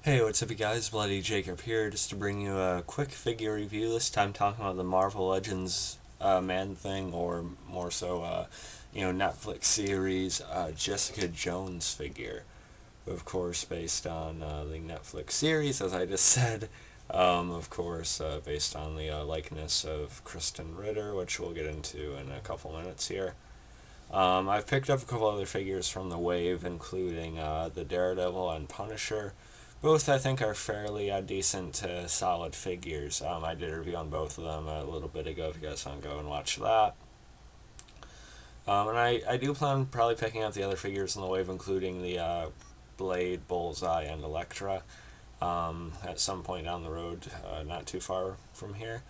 Hey, what's up you guys? Bloody Jacob here, just to bring you a quick figure review, this time talking about the Marvel Legends Man-Thing, or more so, Netflix series Jessica Jones figure. Of course, based on the Netflix series, as I just said. Of course, based on the likeness of Krysten Ritter, which we'll get into in a couple minutes here. I've picked up a couple other figures from the wave, including the Daredevil and Punisher. Both, I think, are fairly decent to solid figures. I did a review on both of them a little bit ago, if you guys want to go and watch that. And I do plan on probably picking up the other figures in the wave, including the Blade, Bullseye, and Elektra, at some point down the road, not too far from here.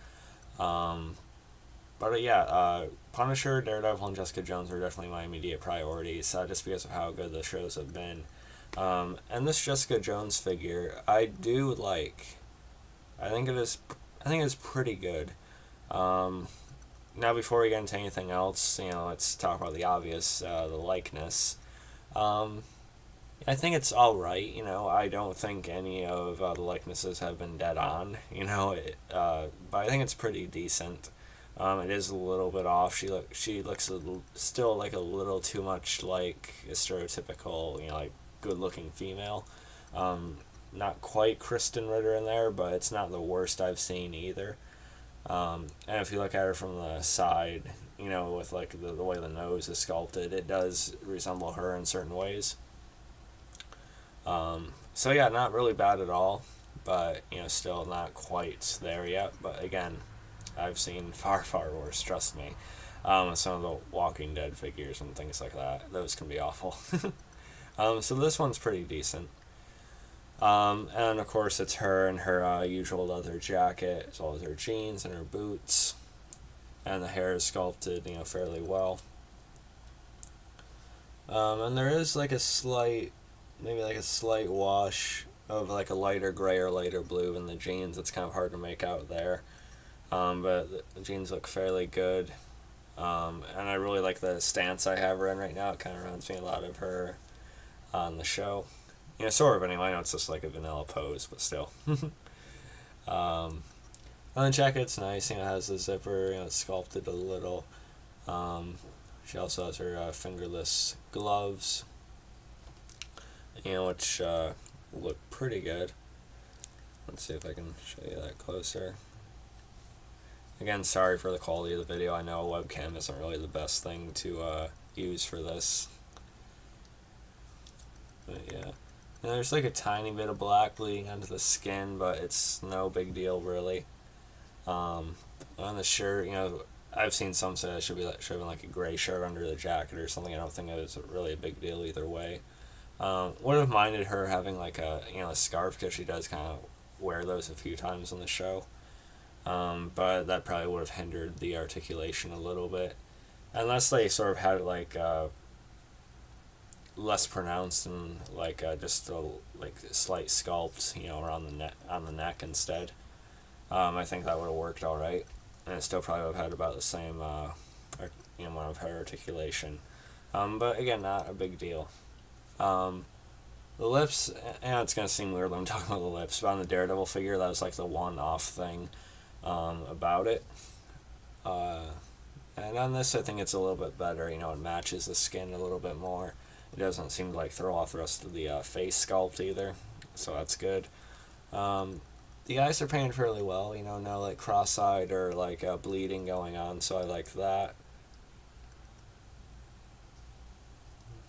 Punisher, Daredevil, and Jessica Jones are definitely my immediate priorities, just because of how good the shows have been. And this Jessica Jones figure, I do like. I think it's pretty good. Now, before we get into anything else, let's talk about the obvious, the likeness. I think it's all right. I don't think any of the likenesses have been dead on. But I think it's pretty decent. It is a little bit off. She looks still like a little too much like a stereotypical, like good-looking female. Not quite Krysten Ritter in there, but it's not the worst I've seen either. And if you look at her from the side, with like the way the nose is sculpted, it does resemble her in certain ways. So yeah, not really bad at all, but still not quite there yet. But again, I've seen far, far worse, trust me. Some of the Walking Dead figures and things like that. Those can be awful. So this one's pretty decent. And of course it's her in her usual leather jacket, as well as her jeans and her boots. And the hair is sculpted, fairly well. And there is like a slight wash of like a lighter gray or lighter blue in the jeans. It's kind of hard to make out there. But the jeans look fairly good. And I really like the stance I have her in right now. It kind of reminds me a lot of her on the show. Sort of anyway. I know it's just like a vanilla pose, but still. And the jacket's nice. It has the zipper. It's sculpted a little. She also has her fingerless gloves. Which look pretty good. Let's see if I can show you that closer. Again, sorry for the quality of the video. I know a webcam isn't really the best thing to use for this. But yeah. And there's like a tiny bit of black bleeding onto the skin, but it's no big deal really. On the shirt, I've seen some say it should have been like a gray shirt under the jacket or something. I don't think it was really a big deal either way. Would have minded her having like a scarf, because she does kind of wear those a few times in the show. But that probably would have hindered the articulation a little bit, unless they sort of had it like less pronounced and like just a slight sculpt, around the neck instead. I think that would have worked all right, and it still probably would have had about the same amount of hair articulation. But again, not a big deal. The lips, it's gonna seem weird when I'm talking about the lips, but on the Daredevil figure, that was like the one-off thing about it. And on this, I think it's a little bit better. It matches the skin a little bit more. It doesn't seem to throw off the rest of the face sculpt either, so that's good. The eyes are painted fairly well. No cross-eyed or bleeding going on, so I like that.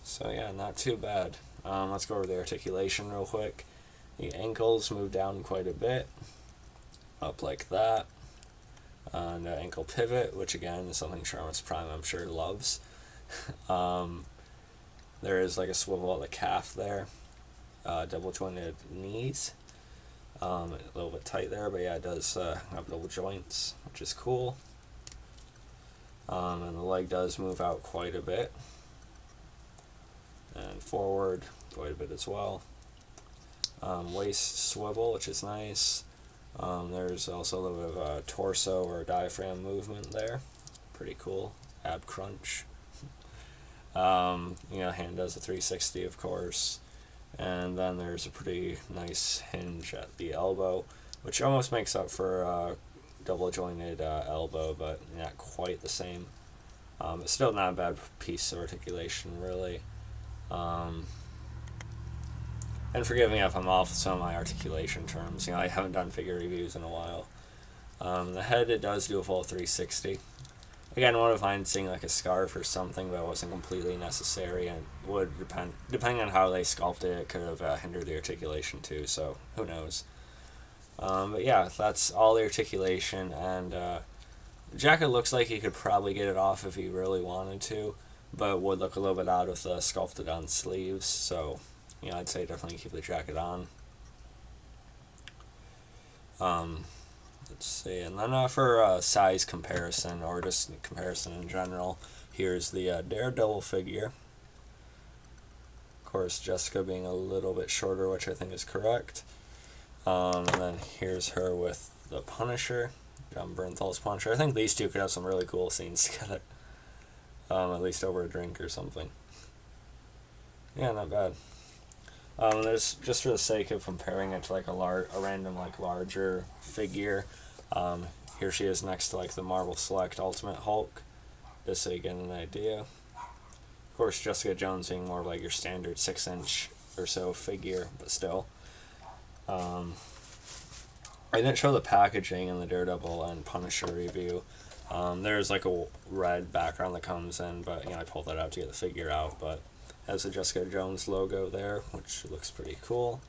So yeah, not too bad. Let's go over the articulation real quick. The ankles move down quite a bit, up like that. And ankle pivot, which again is something Charmus Prime I'm sure loves. There is a swivel at the calf there. Double jointed knees. A little bit tight there, but yeah, it does have double joints, which is cool. And the leg does move out quite a bit. And forward quite a bit as well. Waist swivel, which is nice. There's also a little bit of torso or diaphragm movement there. Pretty cool. Ab crunch. Hand does a 360, of course. And then there's a pretty nice hinge at the elbow, which almost makes up for double jointed elbow, but not quite the same. It's still not a bad piece of articulation, really. And forgive me if I'm off some of my articulation terms. You know, I haven't done figure reviews in a while. The head, it does do a full 360. Again, I wouldn't mind seeing like a scarf or something, but it wasn't completely necessary, and would depending on how they sculpted it, could have hindered the articulation too. So who knows? But yeah, that's all the articulation, and the jacket looks like he could probably get it off if he really wanted to, but would look a little bit odd with the sculpted on sleeves. So, you know, I'd say definitely keep the jacket on. Let's see, and then for size comparison, or just comparison in general, here's the Daredevil figure. Of course, Jessica being a little bit shorter, which I think is correct. And then here's her with the Punisher, John Bernthal's Punisher. I think these two could have some really cool scenes together, at least over a drink or something. Yeah, not bad. There's, just for the sake of comparing it to like a random like larger figure, here she is next to like the Marvel Select Ultimate Hulk, just so you get an idea. Of course, Jessica Jones being more like your standard 6-inch or so figure, but still. I didn't show the packaging in the Daredevil and Punisher review. There's like a red background that comes in, but you know, I pulled that out to get the figure out, but has the Jessica Jones logo there, which looks pretty cool.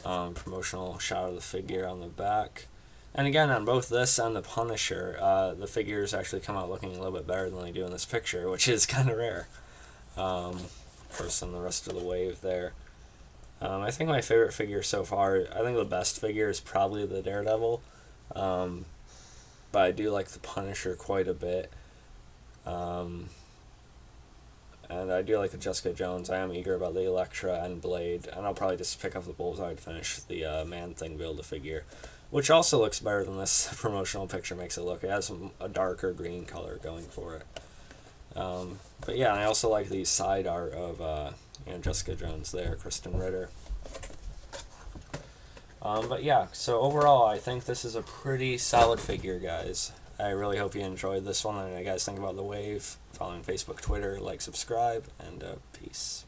Promotional shot of the figure on the back. And again, on both this and the Punisher, the figures actually come out looking a little bit better than they do in this picture, which is kind of rare. Of course, and the rest of the wave there. I think my favorite figure so far, I think the best figure is probably the Daredevil. But I do like the Punisher quite a bit. And I do like the Jessica Jones. I am eager about the Elektra and Blade, and I'll probably just pick up the Bullseye to finish the Man-Thing Build-A-Figure, which also looks better than this promotional picture makes it look. It has a darker green color going for it. But yeah, I also like the side art of Jessica Jones there, Krysten Ritter. But yeah, so overall, I think this is a pretty solid figure, guys. I really hope you enjoyed this one, and you guys think about the wave. Follow me on Facebook, Twitter, like, subscribe, and peace.